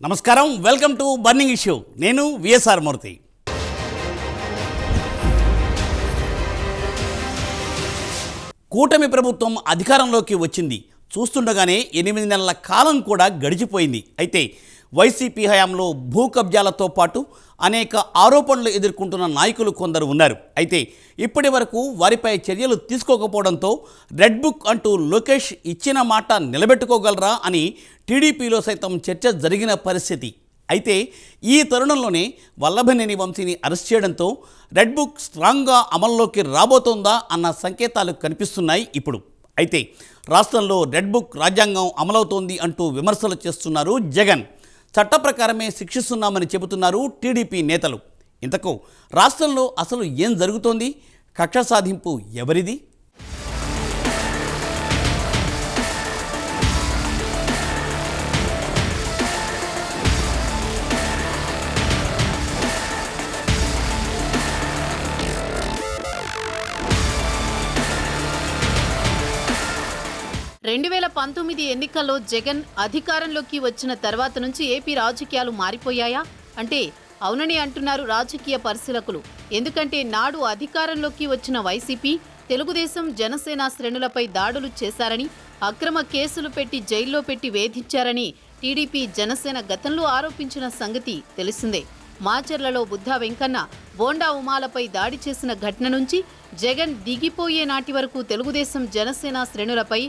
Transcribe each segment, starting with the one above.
నమస్కారం, welcome to burning issue. నేను VSR మూర్తి. కూటమి ప్రభుత్వం అధికారంలోకి వచ్చింది. చూస్తుండగానే 8 నెలల కాలం కూడా గడిచిపోయింది. అయితే వైసీపీ హయాంలో భూ కబ్జాలతో పాటు అనేక ఆరోపణలు ఎదుర్కొంటున్న నాయకులు కొందరు ఉన్నారు. అయితే ఇప్పటి వరకు వారిపై చర్యలు తీసుకోకపోవడంతో రెడ్ బుక్ అంటూ లోకేష్ ఇచ్చిన మాట నిలబెట్టుకోగలరా అని టీడీపీలో సైతం చర్చ జరిగిన పరిస్థితి. అయితే ఈ తరుణంలోనే వల్లభనేని వంశీని అరెస్ట్ చేయడంతో రెడ్ బుక్ స్ట్రాంగ్గా అమల్లోకి రాబోతోందా అన్న సంకేతాలు కనిపిస్తున్నాయి ఇప్పుడు. అయితే రాష్ట్రంలో రెడ్ బుక్ రాజ్యాంగం అమలవుతోంది అంటూ విమర్శలు చేస్తున్నారు జగన్. చట్ట ప్రకారమే శిక్షిస్తున్నామని చెబుతున్నారు టీడీపీ నేతలు. ఇంతకు రాష్ట్రంలో అసలు ఏం జరుగుతోంది? కక్ష సాధింపు ఎవరిది? రెండు 2019 ఎన్నికల్లో జగన్ అధికారంలోకి వచ్చిన తర్వాత నుంచి ఏపీ రాజకీయాలు మారిపోయాయా అంటే అవునని అంటున్నారు రాజకీయ పరిశీలకులు. ఎందుకంటే నాడు అధికారంలోకి వచ్చిన వైసీపీ, తెలుగుదేశం, జనసేన శ్రేణులపై దాడులు చేశారని, అక్రమ కేసులు పెట్టి జైల్లో పెట్టి వేధించారని టీడీపీ, జనసేన గతంలో ఆరోపించిన సంగతి తెలిసిందే. మాచర్లలో బుద్ధా వెంకన్న, బోండా ఉమాలపై దాడి చేసిన ఘటన నుంచి జగన్ దిగిపోయే నాటి వరకు తెలుగుదేశం, జనసేన శ్రేణులపై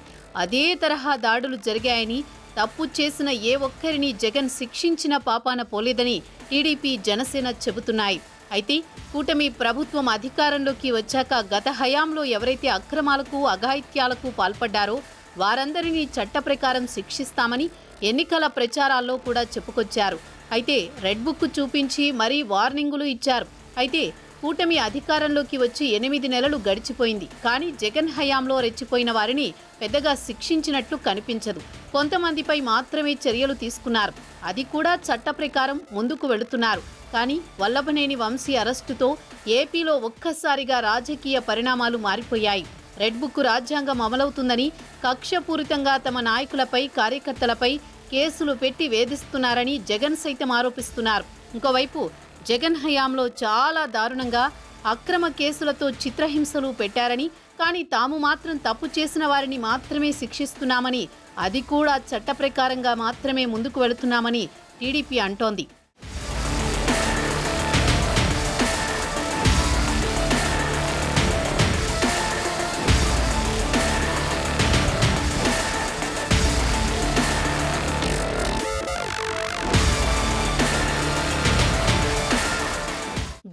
అదే తరహా దాడులు జరిగాయని, తప్పు చేసిన ఏ ఒక్కరిని జగన్ శిక్షించిన పాపాన పోలేదని టీడీపీ, జనసేన చెబుతున్నాయి. అయితే కూటమి ప్రభుత్వం అధికారంలోకి వచ్చాక గత హయాంలో ఎవరైతే అక్రమాలకు, అఘాయిత్యాలకు పాల్పడ్డారో వారందరినీ చట్ట ప్రకారం శిక్షిస్తామని ఎన్నికల ప్రచారాల్లో కూడా చెప్పుకొచ్చారు. అయితే రెడ్ బుక్ చూపించి మరీ వార్నింగులు ఇచ్చారు. అయితే కూటమి అధికారంలోకి వచ్చి 8 నెలలు గడిచిపోయింది. కానీ జగన్ హయాంలో రెచ్చిపోయిన వారిని పెద్దగా శిక్షించినట్లు కనిపించదు. కొంతమందిపై మాత్రమే చర్యలు తీసుకున్నారు. అది కూడా చట్ట ప్రకారం ముందుకు వెళుతున్నారు. కానీ వల్లభనేని వంశీ అరెస్టుతో ఏపీలో ఒక్కసారిగా రాజకీయ పరిణామాలు మారిపోయాయి. రెడ్ బుక్ రాజ్యాంగం అమలవుతుందని, కక్షపూరితంగా తమ నాయకులపై, కార్యకర్తలపై కేసులు పెట్టి వేధిస్తున్నారని జగన్ సైతం ఆరోపిస్తున్నారు. ఇంకోవైపు జగన్ హయాంలో చాలా దారుణంగా అక్రమ కేసులతో చిత్రహింసలు పెట్టారని, కానీ తాము మాత్రం తప్పు చేసిన వారిని మాత్రమే శిక్షిస్తున్నామని, అది కూడా చట్ట ప్రకారంగా మాత్రమే ముందుకు వెళుతున్నామని టీడీపీ అంటోంది.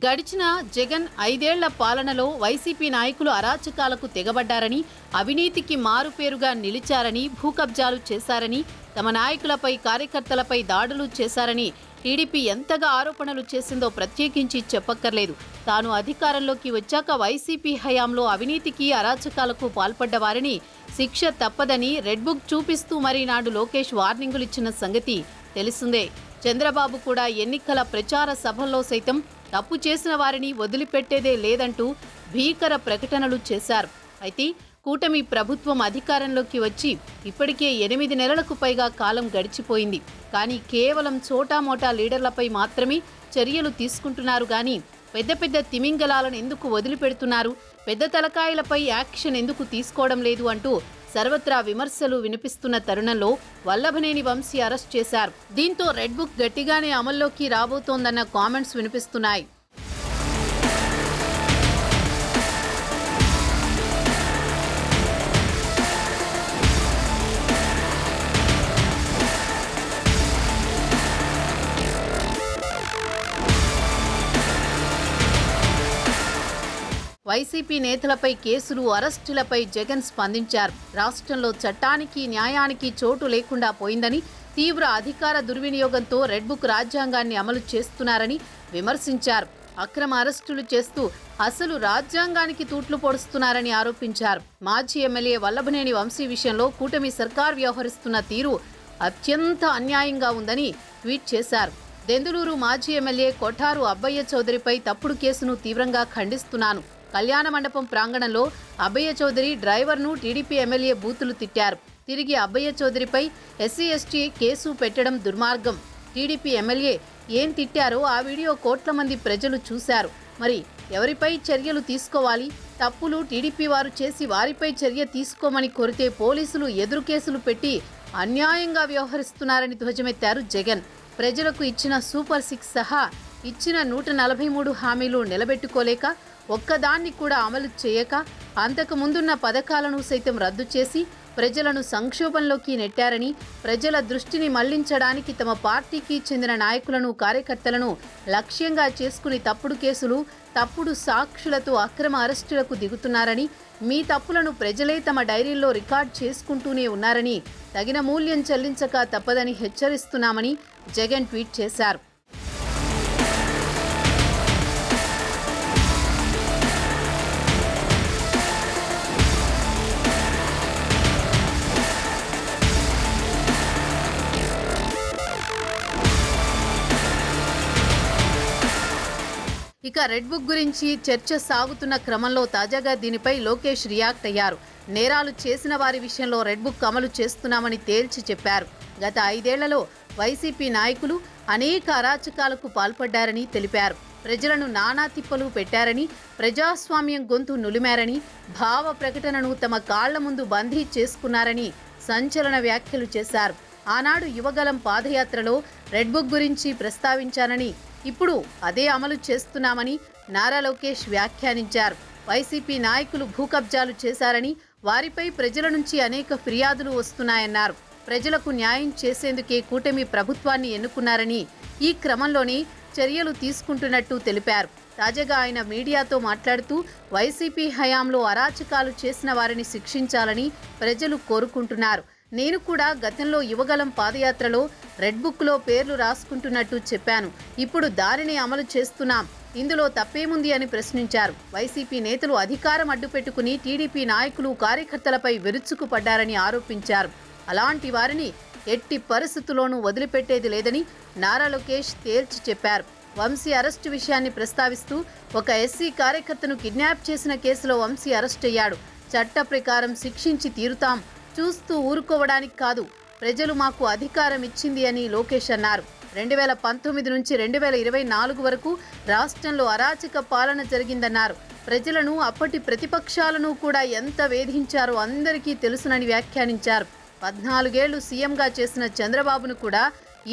గడిచిన జగన్ 5 ఏళ్ల పాలనలో వైసీపీ నాయకులు అరాచకాలకు తెగబడ్డారని, అవినీతికి మారుపేరుగా నిలిచారని, భూకబ్జాలు చేశారని, తమ నాయకులపై, కార్యకర్తలపై దాడులు చేశారని టీడీపీ ఎంతగా ఆరోపణలు చేసిందో ప్రత్యేకించి చెప్పక్కర్లేదు. తాను అధికారంలోకి వచ్చాక వైసీపీ హయాంలో అవినీతికి, అరాచకాలకు పాల్పడ్డ వారిని శిక్ష తప్పదని రెడ్ బుక్ చూపిస్తూ మరీ నాడు లోకేష్ వార్నింగులిచ్చిన సంగతి తెలిసిందే. చంద్రబాబు కూడా ఎన్నికల ప్రచార సభల్లో సైతం తప్పు చేసిన వారిని వదిలిపెట్టేదే లేదంటూ భీకర ప్రకటనలు చేశారు. అయితే కూటమి ప్రభుత్వం అధికారంలోకి వచ్చి ఇప్పటికే 8 నెలలకు పైగా కాలం గడిచిపోయింది. కానీ కేవలం చోటామోటా లీడర్లపై మాత్రమే చర్యలు తీసుకుంటున్నారు. కానీ పెద్ద పెద్ద తిమింగలాలను ఎందుకు వదిలిపెడుతున్నారు, పెద్ద తలకాయలపై యాక్షన్ ఎందుకు తీసుకోవడం లేదు అంటూ సర్వత్రా విమర్శలు వినిపిస్తున్న తరుణంలో వల్లభనేని వంశీ అరెస్ట్ చేశారు. దీంతో రెడ్ బుక్ గట్టిగానే అమల్లోకి రాబోతోందన్న కామెంట్స్ వినిపిస్తున్నాయి. వైసీపీ నేతలపై కేసులు, అరెస్టులపై జగన్ స్పందించారు. రాష్ట్రంలో చట్టానికి, న్యాయానికి చోటు లేకుండా పోయిందని, తీవ్ర అధికార దుర్వినియోగంతో రెడ్ బుక్ రాజ్యాంగాన్ని అమలు చేస్తున్నారని విమర్శించారు. అక్రమ అరెస్టులు చేస్తూ అసలు రాజ్యాంగానికి తూట్లు పొడుస్తున్నారని ఆరోపించారు. మాజీ ఎమ్మెల్యే వల్లభనేని వంశీ విషయంలో కూటమి సర్కార్ వ్యవహరిస్తున్న తీరు అత్యంత అన్యాయంగా ఉందని ట్వీట్ చేశారు. దెందులూరు మాజీ ఎమ్మెల్యే కొఠారు అబ్బయ్య చౌదరిపై తప్పుడు కేసును తీవ్రంగా ఖండిస్తున్నాను. కళ్యాణ మండపం ప్రాంగణంలో అబ్బయ్య చౌదరి డ్రైవర్ను టీడీపీ ఎమ్మెల్యే బూతులు తిట్టారు. తిరిగి అబ్బయ్య చౌదరిపై ఎస్సీ ఎస్టీ కేసు పెట్టడం దుర్మార్గం. టీడీపీ ఎమ్మెల్యే ఏం తిట్టారో ఆ వీడియో కోట్ల మంది ప్రజలు చూశారు. మరి ఎవరిపై చర్యలు తీసుకోవాలి? తప్పులు టీడీపీ వారు చేసి వారిపై చర్య తీసుకోమని కోరితే పోలీసులు ఎదురు కేసులు పెట్టి అన్యాయంగా వ్యవహరిస్తున్నారని ధ్వజమెత్తారు జగన్. ప్రజలకు ఇచ్చిన సూపర్ 6 సహా ఇచ్చిన 143 హామీలు నిలబెట్టుకోలేక, ఒక్కదాన్ని కూడా అమలు చేయక, అంతకు ముందున్న పథకాలను సైతం రద్దు చేసి ప్రజలను సంక్షోభంలోకి నెట్టారని, ప్రజల దృష్టిని మళ్లించడానికి తమ పార్టీకి చెందిన నాయకులను, కార్యకర్తలను లక్ష్యంగా చేసుకుని తప్పుడు కేసులు, తప్పుడు సాక్షులతో అక్రమ అరెస్టులకు దిగుతున్నారని, మీ తప్పులను ప్రజలే తమ డైరీల్లో రికార్డ్ చేసుకుంటూనే ఉన్నారని, తగిన మూల్యం చెల్లించక తప్పదని హెచ్చరిస్తున్నామని జగన్ ట్వీట్ చేశారు. ఇక రెడ్ బుక్ గురించి చర్చ సాగుతున్న క్రమంలో తాజాగా దీనిపై లోకేష్ రియాక్ట్ అయ్యారు. నేరాలు చేసిన వారి విషయంలో రెడ్ బుక్ అమలు చేస్తున్నామని తేల్చి చెప్పారు. గత 5 ఏళ్లలో వైసీపీ నాయకులు అనేక అరాచకాలకు పాల్పడ్డారని తెలిపారు. ప్రజలను నానా తిప్పలు పెట్టారని, ప్రజాస్వామ్యం గొంతు నులిమారని, భావ ప్రకటనను తమ కాళ్ల ముందు బందీ చేసుకున్నారని సంచలన వ్యాఖ్యలు చేశారు. ఆనాడు యువగలం పాదయాత్రలో రెడ్ బుక్ గురించి ప్రస్తావించానని, ఇప్పుడు అదే అమలు చేస్తున్నామని నారా లోకేష్ వ్యాఖ్యానించారు. వైసీపీ నాయకులు భూకబ్జాలు చేశారని, వారిపై ప్రజల నుంచి అనేక ఫిర్యాదులు వస్తున్నాయన్నారు. ప్రజలకు న్యాయం చేసేందుకే కూటమి ప్రభుత్వాన్ని ఎన్నుకున్నారని, ఈ క్రమంలోనే చర్యలు తీసుకుంటున్నట్టు తెలిపారు. తాజాగా ఆయన మీడియాతో మాట్లాడుతూ వైసీపీ హయాంలో అరాచకాలు చేసిన వారిని శిక్షించాలని ప్రజలు కోరుకుంటున్నారు. నేను కూడా గతంలో యువగలం పాదయాత్రలో రెడ్ బుక్లో పేర్లు రాసుకుంటున్నట్టు చెప్పాను. ఇప్పుడు దానిని అమలు చేస్తున్నాం. ఇందులో తప్పేముంది అని ప్రశ్నించారు. వైసీపీ నేతలు అధికారం అడ్డుపెట్టుకుని టీడీపీ నాయకులు, కార్యకర్తలపై విరుచుకుపడ్డారని ఆరోపించారు. అలాంటి వారిని ఎట్టి పరిస్థితుల్లోనూ వదిలిపెట్టేది లేదని నారా లోకేష్ తేల్చి చెప్పారు. వంశీ అరెస్టు విషయాన్ని ప్రస్తావిస్తూ, ఒక ఎస్సీ కార్యకర్తను కిడ్నాప్ చేసిన కేసులో వంశీ అరెస్ట్ అయ్యాడు. చట్ట ప్రకారం శిక్షించి తీరుతాం. చూస్తూ ఊరుకోవడానికి కాదు, ప్రజలు మాకు అధికారం ఇచ్చింది అని లోకేష్ అన్నారు. 2019 నుంచి 2024 వరకు రాష్ట్రంలో అరాచక పాలన జరిగిందన్నారు. ప్రజలను, అప్పటి ప్రతిపక్షాలను కూడా ఎంత వేధించారో అందరికీ తెలుసునని వ్యాఖ్యానించారు. 14 ఏళ్లు సీఎంగా చేసిన చంద్రబాబును కూడా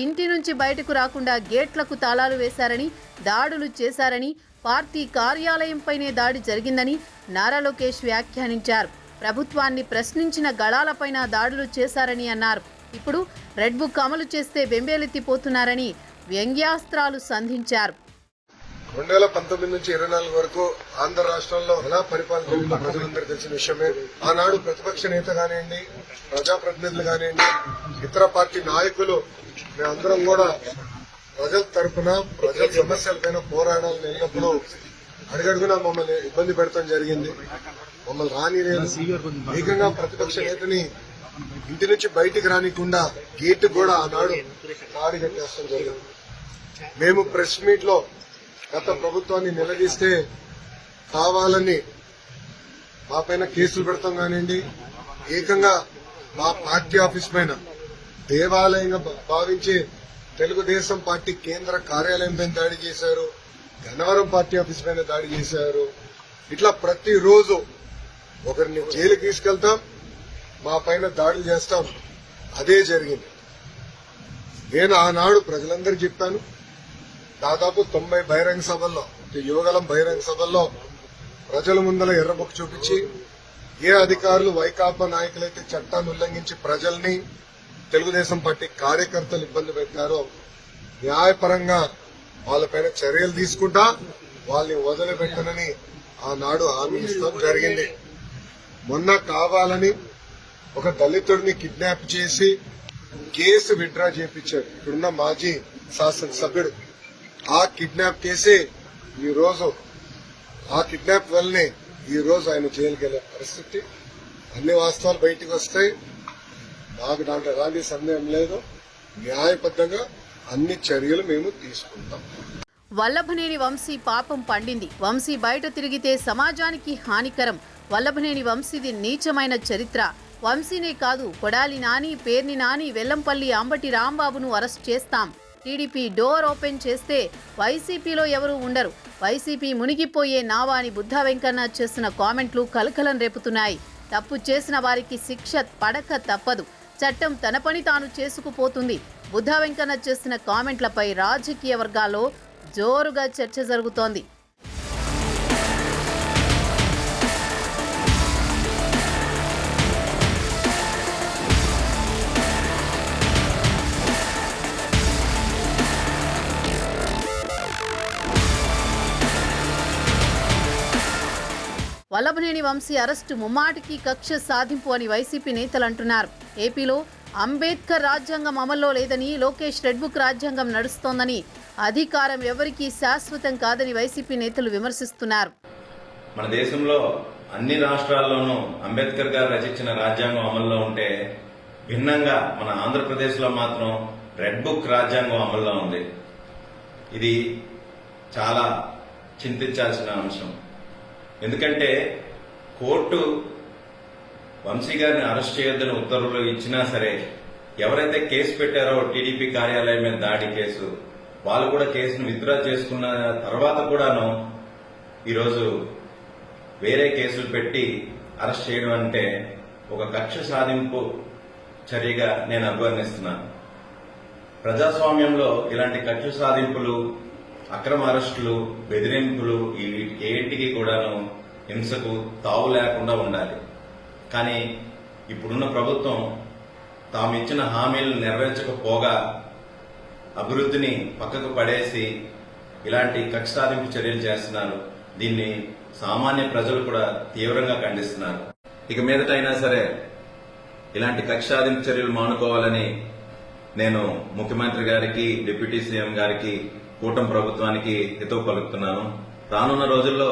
ఇంటి నుంచి బయటకు రాకుండా గేట్లకు తాళాలు వేశారని, దాడులు చేశారని, పార్టీ కార్యాలయంపైనే దాడి జరిగిందని నారా లోకేష్ వ్యాఖ్యానించారు. ప్రభుత్వాన్ని ప్రశ్నించిన గళాలపైన దాడులు చేశారని అన్నారు. ఇప్పుడు రెడ్ బుక్ అమలు చేస్తే బెంబేలెత్తిపోతున్నారని వ్యంగ్యాస్త్రాలు సంధించారు. 2019 నుంచి 24 వరకు ఆంధ్ర రాష్ట్రంలో ఎలా పరిపాలన ప్రజలందరూ తెలిసిన విషయమే. ఆనాడు ప్రతిపక్ష నేత కానివ్వండి, ప్రజాప్రతినిధులు కానివ్వండి, ఇతర పార్టీ నాయకులు మేమందరం కూడా ప్రజల తరఫున ప్రజల సమస్యలపైన పోరాడాలని వెళ్ళినప్పుడు అడుగడుగునా మమ్మల్ని ఇబ్బంది పెడతాం జరిగింది. మమ్మల్ని రానిలేదు. ఏకంగా ప్రతిపక్ష నేతని ఇంటి నుంచి బయటికి రానికుండా గేటు కూడా ఆనాడు దాడి కట్టేస్తాం జరిగింది. మేము ప్రెస్ మీట్ లో గత ప్రభుత్వాన్ని నిలదీస్తే కావాలని మా పైన కేసులు పెడతాం కానివ్వండి, ఏకంగా మా పార్టీ ఆఫీస్ పైన దేవాలయంగా భావించి తెలుగుదేశం పార్టీ కేంద్ర కార్యాలయం పైన దాడి చేశారు. గన్నవరం పార్టీ ఆఫీస్ పైన దాడి చేశారు. ఇట్లా ప్రతిరోజు ఒకరిని జైలుకి తీసుకెళ్తాం, మా పైన దాడులు చేస్తాం. అదే జరిగింది. నేను ఆనాడు ప్రజలందరికీ చెప్పాను. దాదాపు 90 బహిరంగ సభల్లో, యువగలం బహిరంగ సభల్లో ప్రజల ముందల ఎర్రబొక్క చూపించి, ఏ అధికారులు వైకాపా నాయకులైతే చట్టాన్ని ఉల్లంఘించి ప్రజల్ని, తెలుగుదేశం పార్టీ కార్యకర్తలు ఇబ్బంది పెట్టారో న్యాయపరంగా వాళ్ళపైన చర్యలు తీసుకుంటా, వాళ్ళని వదిలిపెట్టనని ఆనాడు హామీ ఇస్తాం జరిగింది. మొన్న కావాలని ఒక దళితుడిని కిడ్నాప్ చేసి కేసు విత్డ్రా చేయించారు ఇక్కడున్న మాజీ శాసనసభ్యుడు. ఆ కిడ్నాప్ కేసే ఈ రోజు, ఆ కిడ్నాప్ వల్లనే ఈ రోజు ఆయన జైలుకి వెళ్లే పరిస్థితి. అన్ని వాస్తవాలు బయటకు వస్తాయి. నాకు దాంట్లో ఎలాంటి సందేహం లేదు. న్యాయబద్ధంగా అన్ని చర్యలు మేము తీసుకుంటాం. వల్లభనేని వంశీ పాపం పండింది. వంశీ బయట తిరిగితే సమాజానికి హానికరం. వల్లభనేని వంశీది నీచమైన చరిత్ర. వంశీనే కాదు, కొడాలి నాని, పేర్ని నాని, వెల్లంపల్లి అంబటి రాంబాబును అరెస్ట్ చేస్తాం. టీడీపీ డోర్ ఓపెన్ చేస్తే వైసీపీలో ఎవరూ ఉండరు, వైసీపీ మునిగిపోయే నావా అని బుద్ధా వెంకన్న చేసిన కామెంట్లు కలకలం రేపుతున్నాయి. తప్పు చేసిన వారికి శిక్ష పడక తప్పదు, చట్టం తన పని తాను చేసుకుపోతుంది. బుద్ధా వెంకన్న చేసిన కామెంట్లపై రాజకీయ వర్గాల్లో జోరుగా చర్చ జరుగుతోంది. వల్లభనేని వంశీ అరెస్టు ముమ్మాటికి కక్ష సాధింపు అని వైసీపీ నేతలు అంటున్నారు. ఏపీలో అంబేద్కర్ రాజ్యాంగం అమల్లో లేదని, లోకేష్ రెడ్ బుక్ రాజ్యాంగం నడుస్తోందని, అధికారం ఎవరికీ శాశ్వతం కాదని వైసీపీ నేతలు విమర్శిస్తున్నారు. మన దేశంలో అన్ని రాష్ట్రాల్లోనూ అంబేద్కర్ గారు రచించిన రాజ్యాంగం అమల్లో ఉంటే, భిన్నంగా మన ఆంధ్రప్రదేశ్లో మాత్రం రెడ్ బుక్ రాజ్యాంగం అమల్లో ఉంది. ఇది చాలా చింతించాల్సిన అంశం. ఎందుకంటే కోర్టు వంశీ గారిని అరెస్ట్ చేయొద్దని ఉత్తర్వులు ఇచ్చినా సరే, ఎవరైతే కేసు పెట్టారో టీడీపీ కార్యాలయం మీద దాడి కేసు, వాళ్ళు కూడా కేసును విత్డ్రా చేసుకున్న తర్వాత కూడాను ఈరోజు వేరే కేసులు పెట్టి అరెస్ట్ చేయడం అంటే ఒక కక్ష సాధింపు చర్యగా నేను అభివర్ణిస్తున్నాను. ప్రజాస్వామ్యంలో ఇలాంటి కక్ష సాధింపులు, అక్రమ అరెస్టులు, బెదిరింపులు ఏంటికి కూడాను హింసకు తావు లేకుండా ఉండాలి. కానీ ఇప్పుడున్న ప్రభుత్వం తాము ఇచ్చిన హామీలను నెరవేర్చకపోగా అభివృద్ధిని పక్కకు పడేసి ఇలాంటి కక్ష సాధింపు చర్యలు చేస్తున్నారు. దీన్ని సామాన్య ప్రజలు కూడా తీవ్రంగా ఖండిస్తున్నారు. ఇక మీదటైనా సరే ఇలాంటి కక్ష సాధింపు చర్యలు మానుకోవాలని నేను ముఖ్యమంత్రి గారికి, డిప్యూటీ సీఎం గారికి, కూటమి ప్రభుత్వానికి హితవు పలుకుతున్నాను. రానున్న రోజుల్లో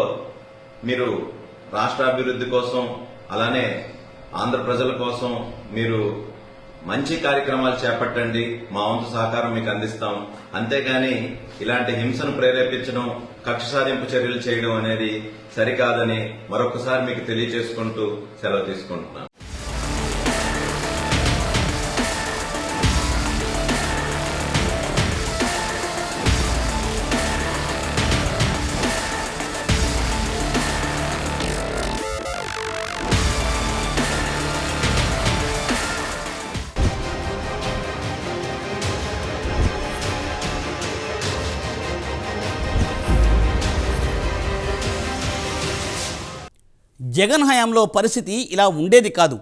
మీరు రాష్ట్రాభివృద్ధి కోసం, అలానే ఆంధ్ర ప్రజల కోసం మీరు మంచి కార్యక్రమాలు చేపట్టండి. మా వంతు సహకారం మీకు అందిస్తాం. అంతేగాని ఇలాంటి హింసను ప్రేరేపించడం, కక్ష సాధింపు చర్యలు చేయడం అనేది సరికాదని మరొకసారి మీకు తెలియజేసుకుంటూ సెలవు తీసుకుంటున్నాను. జగన్ హయాంలో పరిస్థితి ఇలా ఉండేది కాదు.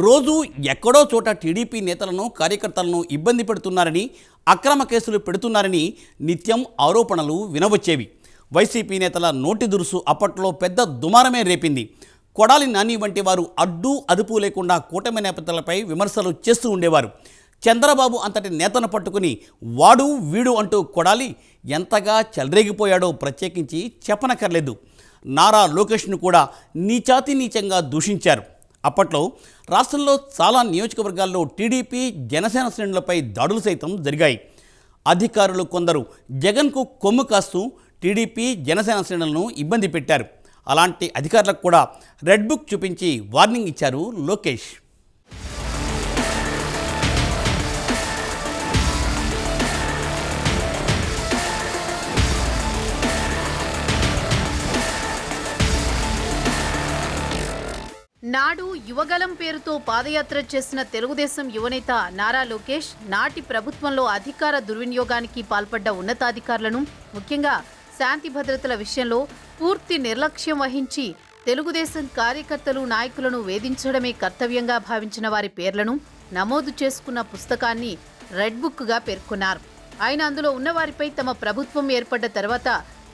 రోజు ఎక్కడో చోట టీడీపీ నేతలను, కార్యకర్తలను ఇబ్బంది పెడుతున్నారని, అక్రమ కేసులు పెడుతున్నారని నిత్యం ఆరోపణలు వినవచ్చేవి. వైసీపీ నేతల నోటి దురుసు అప్పట్లో పెద్ద దుమారమే రేపింది. కొడాలి నాని వంటి వారు అడ్డు అదుపు లేకుండా కూటమి నేతలపై విమర్శలు చేస్తూ ఉండేవారు. చంద్రబాబు అంతటి నేతను పట్టుకుని వాడు వీడు అంటూ కొడాలి ఎంతగా చెలరేగిపోయాడో ప్రత్యేకించి చెప్పనక్కర్లేదు. నారా లోకేష్ను కూడా నీచాతి నీచంగా దూషించారు. అప్పట్లో రాష్ట్రంలో చాలా నియోజకవర్గాల్లో టీడీపీ, జనసేన శ్రేణులపై దాడులు సైతం జరిగాయి. అధికారులు కొందరు జగన్కు కొమ్ము కాస్తూ టీడీపీ, జనసేన శ్రేణులను ఇబ్బంది పెట్టారు. అలాంటి అధికారులకు కూడా రెడ్ బుక్ చూపించి వార్నింగ్ ఇచ్చారు లోకేష్. నాడు యువగలం పేరుతో పాదయాత్ర చేసిన తెలుగుదేశం యువనేత నారా లోకేష్ నాటి ప్రభుత్వంలో అధికార దుర్వినియోగానికి పాల్పడ్డ ఉన్నతాధికారులను, ముఖ్యంగా శాంతి భద్రతల విషయంలో పూర్తి నిర్లక్ష్యం వహించి తెలుగుదేశం కార్యకర్తలు, నాయకులను వేధించడమే కర్తవ్యంగా భావించిన వారి పేర్లను నమోదు చేసుకున్న పుస్తకాన్ని రెడ్ బుక్గా పేర్కొన్నారు. ఆయన అందులో ఉన్నవారిపై తమ ప్రభుత్వం ఏర్పడ్డ తర్వాత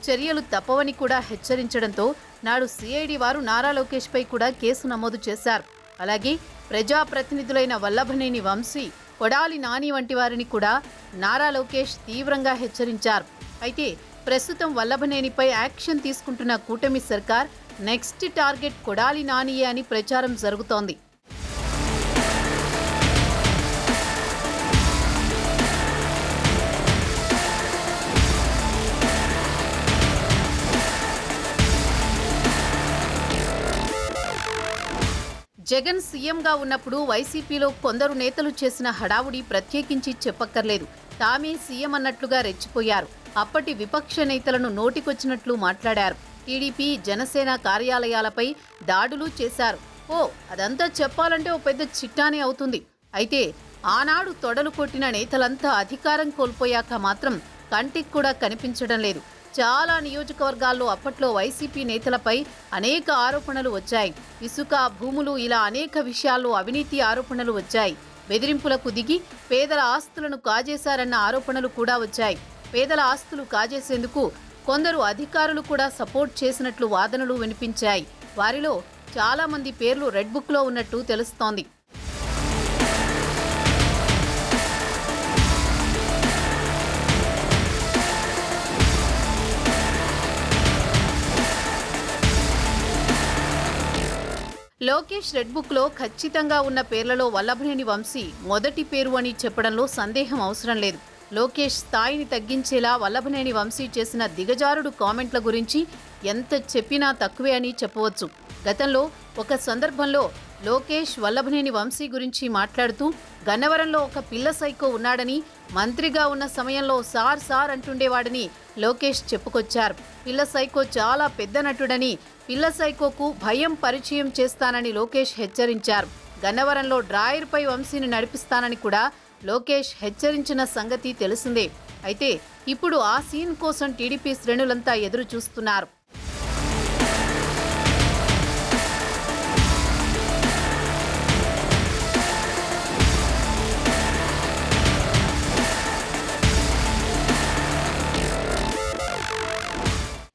చర్యలు తప్పవని కూడా హెచ్చరించడంతో నాడు సిఐడి వారు నారా లోకేష్పై కూడా కేసు నమోదు చేశారు. అలాగే ప్రజాప్రతినిధులైన వల్లభనేని వంశీ, కొడాలి నాని వంటి వారిని కూడా నారా లోకేష్ తీవ్రంగా హెచ్చరించారు. అయితే ప్రస్తుతం వల్లభనేనిపై యాక్షన్ తీసుకుంటున్న కూటమి సర్కార్ నెక్స్ట్ టార్గెట్ కొడాలి నానియే అని ప్రచారం జరుగుతోంది. జగన్ సీఎంగా ఉన్నప్పుడు వైసీపీలో కొందరు నేతలు చేసిన హడావుడి ప్రత్యేకించి చెప్పక్కర్లేదు. తామే సీఎం అన్నట్లుగా రెచ్చిపోయారు. అప్పటి విపక్ష నేతలను నోటికొచ్చినట్లు మాట్లాడారు. టీడీపీ, జనసేన కార్యాలయాలపై దాడులు చేశారు. అదంతా చెప్పాలంటే ఓ పెద్ద చిట్టానే అవుతుంది. అయితే ఆనాడు తొడలు కొట్టిన నేతలంతా అధికారం కోల్పోయాక మాత్రం కంటికి కూడా కనిపించడం లేదు. చాలా నియోజకవర్గాల్లో అప్పట్లో వైసీపీ నేతలపై అనేక ఆరోపణలు వచ్చాయి. ఇసుక, భూములు ఇలా అనేక విషయాల్లో అవినీతి ఆరోపణలు వచ్చాయి. బెదిరింపులకు దిగి పేదల ఆస్తులను కాజేశారన్న ఆరోపణలు కూడా వచ్చాయి. పేదల ఆస్తులు కాజేసేందుకు కొందరు అధికారులు కూడా సపోర్ట్ చేసినట్లు వాదనలు వినిపించాయి. వారిలో చాలా మంది పేర్లు రెడ్ బుక్లో ఉన్నట్టు తెలుస్తోంది. లోకేష్ రెడ్ బుక్లో ఖచ్చితంగా ఉన్న పేర్లలో వల్లభనేని వంశీ మొదటి పేరు అని చెప్పడంలో సందేహం అవసరం లేదు. లోకేష్ స్థాయిని తగ్గించేలా వల్లభనేని వంశీ చేసిన దిగజారుడు కామెంట్ల గురించి ఎంత చెప్పినా తక్కువే అని చెప్పవచ్చు. గతంలో ఒక సందర్భంలో లోకేష్ వల్లభనేని వంశీ గురించి మాట్లాడుతూ గన్నవరంలో ఒక పిల్ల సైకో ఉన్నాడని, మంత్రిగా ఉన్న సమయంలో సార్ అంటుండేవాడని లోకేష్ చెప్పుకొచ్చారు. పిల్ల సైకో చాలా పెద్ద నటుడని, పిల్ల సైకోకు భయం పరిచయం చేస్తానని లోకేష్ హెచ్చరించారు. గన్నవరంలో డ్రాయర్పై వంశీని నడిపిస్తానని కూడా లోకేష్ హెచ్చరించిన సంగతి తెలిసిందే. అయితే ఇప్పుడు ఆ సీన్ కోసం టీడీపీ శ్రేణులంతా ఎదురు చూస్తున్నారు.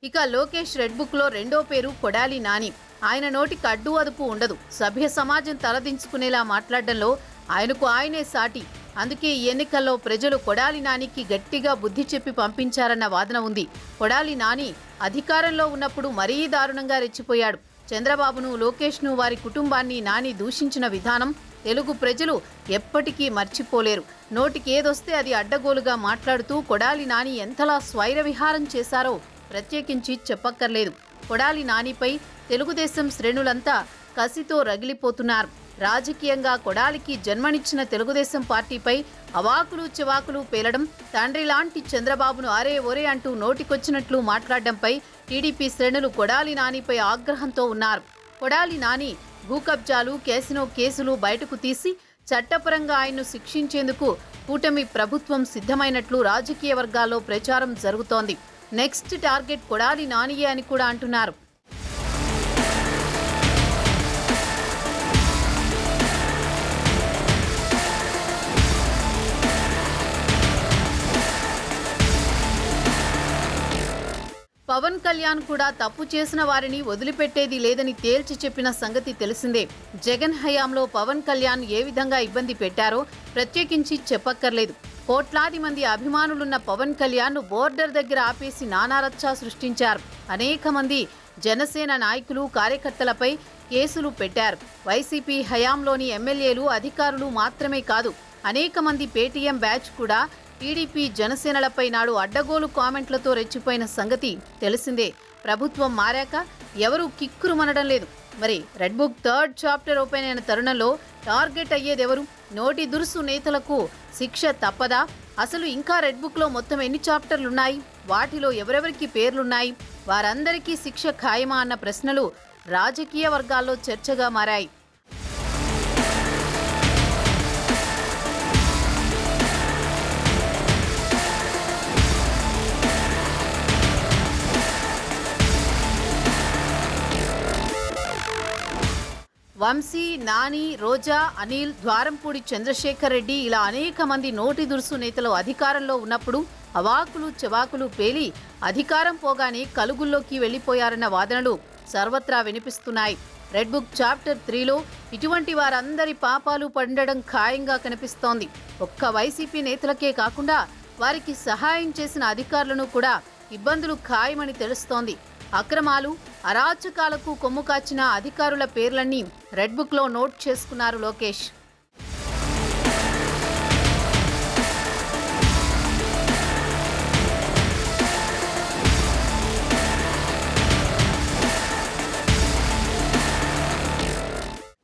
ఇక లోకేష్ రెడ్ బుక్లో రెండో పేరు కొడాలి నాని. ఆయన నోటికి అడ్డు అదుపు ఉండదు. సభ్య సమాజం తలదించుకునేలా మాట్లాడడంలో ఆయనకు ఆయనే సాటి. అందుకే ఈ ఎన్నికల్లో ప్రజలు కొడాలి నానికి గట్టిగా బుద్ధి చెప్పి పంపించారన్న వాదన ఉంది. కొడాలి నాని అధికారంలో ఉన్నప్పుడు మరీ దారుణంగా రెచ్చిపోయాడు. చంద్రబాబును, లోకేష్ను, వారి కుటుంబాన్ని నాని దూషించిన విధానం తెలుగు ప్రజలు ఎప్పటికీ మర్చిపోలేరు. నోటికి ఏదొస్తే అది అడ్డగోలుగా మాట్లాడుతూ కొడాలి నాని ఎంతలా స్వైర విహారం చేశారో ప్రత్యేకించి చెప్పక్కర్లేదు. కొడాలి నానిపై తెలుగుదేశం శ్రేణులంతా కసితో రగిలిపోతున్నారు. రాజకీయంగా కొడాలికి జన్మనిచ్చిన తెలుగుదేశం పార్టీపై అవాకులు చెవాకులు పేలడం, తండ్రి లాంటి చంద్రబాబును అరే ఒరే అంటూ నోటికొచ్చినట్లు మాట్లాడడంపై టీడీపీ శ్రేణులు కొడాలి నానిపై ఆగ్రహంతో ఉన్నారు. కొడాలి నాని భూకబ్జాలు, క్యాసినో కేసులు బయటకు తీసి చట్టపరంగా ఆయన్ను శిక్షించేందుకు కూటమి ప్రభుత్వం సిద్ధమైనట్లు రాజకీయ వర్గాల్లో ప్రచారం జరుగుతోంది. నెక్స్ట్ టార్గెట్ కొడాలి నానియే అని కూడా అంటున్నారు. పవన్ కళ్యాణ్ కూడా తప్పు చేసిన వారిని వదిలిపెట్టేది లేదని తేల్చి చెప్పిన సంగతి తెలిసిందే. జగన్ హయాంలో పవన్ కళ్యాణ్ ఏ విధంగా ఇబ్బంది పెట్టారో ప్రత్యేకించి చెప్పక్కర్లేదు. కోట్లాది మంది అభిమానులున్న పవన్ కళ్యాణ్ బోర్డర్ దగ్గర ఆపేసి నానారచ్చా సృష్టించారు. అనేక మంది జనసేన నాయకులు, కార్యకర్తలపై కేసులు పెట్టారు. వైసీపీ హయాంలోని ఎమ్మెల్యేలు, అధికారులు మాత్రమే కాదు, అనేక మంది పేటీఎం బ్యాచ్ కూడా టీడీపీ, జనసేనలపై నాడు అడ్డగోలు కామెంట్లతో రెచ్చిపోయిన సంగతి తెలిసిందే. ప్రభుత్వం మారాక ఎవరూ కిక్కురుమనడం లేదు. మరి red book third chapter open అయిన తరుణంలో టార్గెట్ అయ్యేదెవరు? నోటి దురుసు నేతలకు శిక్ష తప్పదా? అసలు ఇంకా రెడ్ బుక్లో మొత్తం ఎన్ని చాప్టర్లున్నాయి? వాటిలో ఎవరెవరికి పేర్లున్నాయి? వారందరికీ శిక్ష ఖాయమా అన్న ప్రశ్నలు రాజకీయ వర్గాల్లో చర్చగా మారాయి. వంశీ, నాని, రోజా, అనిల్, ద్వారంపూడి చంద్రశేఖర్ రెడ్డి ఇలా అనేక మంది నోటి దురుసు నేతలు అధికారంలో ఉన్నప్పుడు అవాకులు చెవాకులు పేలి అధికారం పోగానే కలుగుల్లోకి వెళ్లిపోయారన్న వాదనలు సర్వత్రా వినిపిస్తున్నాయి. రెడ్ బుక్ చాప్టర్ 3లో ఇటువంటి వారందరి పాపాలు పండడం ఖాయంగా కనిపిస్తోంది. ఒక్క వైసీపీ నేతలకే కాకుండా వారికి సహాయం చేసిన అధికారులను కూడా ఇబ్బందులు ఖాయమని తెలుస్తోంది. అక్రమాలు, అరాచకాలకు కొమ్ము కాచిన అధికారుల పేర్లన్నీ రెడ్ బుక్లో నోట్ చేసుకున్నారు లోకేష్.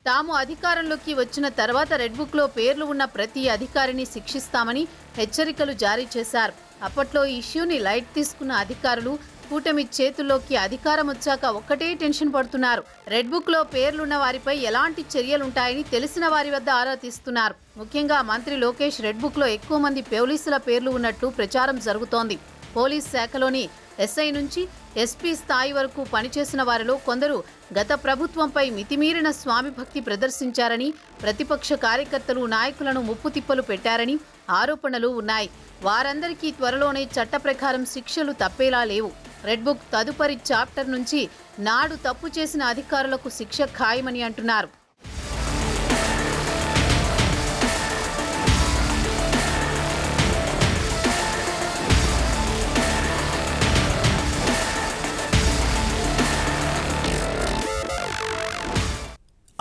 తాము అధికారంలోకి వచ్చిన తర్వాత రెడ్ బుక్లో పేర్లు ఉన్న ప్రతి అధికారిని శిక్షిస్తామని హెచ్చరికలు జారీ చేశారు. అప్పట్లో ఈ ఇష్యూని లైట్ తీసుకున్న అధికారులు కూటమి చేతుల్లోకి అధికారం వచ్చాక ఒక్కటే టెన్షన్ పడుతున్నారు. రెడ్ బుక్లో పేర్లున్న వారిపై ఎలాంటి చర్యలుంటాయని తెలిసిన వారి వద్ద ఆరా తీస్తున్నారు. ముఖ్యంగా మంత్రి లోకేష్ రెడ్ బుక్లో ఎక్కువ మంది పోలీసుల పేర్లు ఉన్నట్లు ప్రచారం జరుగుతోంది. పోలీస్ శాఖలోని ఎస్ఐ నుంచి ఎస్పీ స్థాయి వరకు పనిచేసిన వారిలో కొందరు గత ప్రభుత్వంపై మితిమీరిన స్వామి భక్తి ప్రదర్శించారని, ప్రతిపక్ష కార్యకర్తలు నాయకులను ముప్పుతిప్పలు పెట్టారని ఆరోపణలు ఉన్నాయి. వారందరికీ త్వరలోనే చట్ట ప్రకారం శిక్షలు తప్పేలా లేవు. రెడ్ బుక్ తదుపరి చాప్టర్ నుంచి నాడు తప్పు చేసిన అధికారులకు శిక్ష ఖాయమని అంటున్నారు.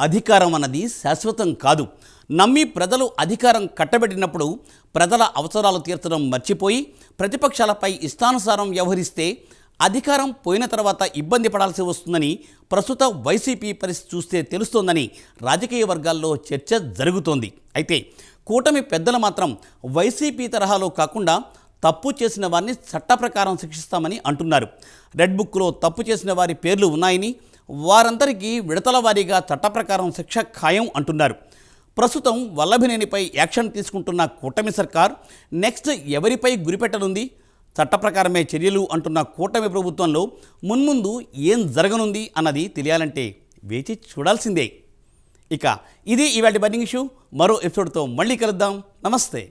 అధికారం అన్నది శాశ్వతం కాదు. నమ్మి ప్రజలు అధికారం కట్టబెట్టినప్పుడు ప్రజల అవసరాలు తీర్చడం మర్చిపోయి ప్రతిపక్షాలపై ఇష్టానుసారం వ్యవహరిస్తే అధికారం పోయిన తర్వాత ఇబ్బంది పడాల్సి వస్తుందని ప్రస్తుత వైసీపీ పరిస్థితి చూస్తే తెలుస్తోందని రాజకీయ వర్గాల్లో చర్చ జరుగుతోంది. అయితే కూటమి పెద్దలు మాత్రం వైసీపీ తరహాలో కాకుండా తప్పు చేసిన వారిని చట్ట ప్రకారం శిక్షిస్తామని అంటున్నారు. రెడ్ బుక్లో తప్పు చేసిన వారి పేర్లు ఉన్నాయని, వారందరికీ విడతల వారీగా చట్ట ప్రకారం శిక్ష ఖాయం అంటున్నారు. ప్రస్తుతం వల్లభినేనిపై యాక్షన్ తీసుకుంటున్న కూటమి సర్కార్ నెక్స్ట్ ఎవరిపై గురిపెట్టనుంది? చట్ట ప్రకారమే చర్యలు అంటున్న కూటమి ప్రభుత్వంలో మున్ముందు ఏం జరగనుంది అన్నది తెలియాలంటే వేచి చూడాల్సిందే. ఇక ఇది ఇవాళ బర్నింగ్ ఇష్యూ. మరో ఎపిసోడ్తో మళ్ళీ కలుద్దాం. నమస్తే.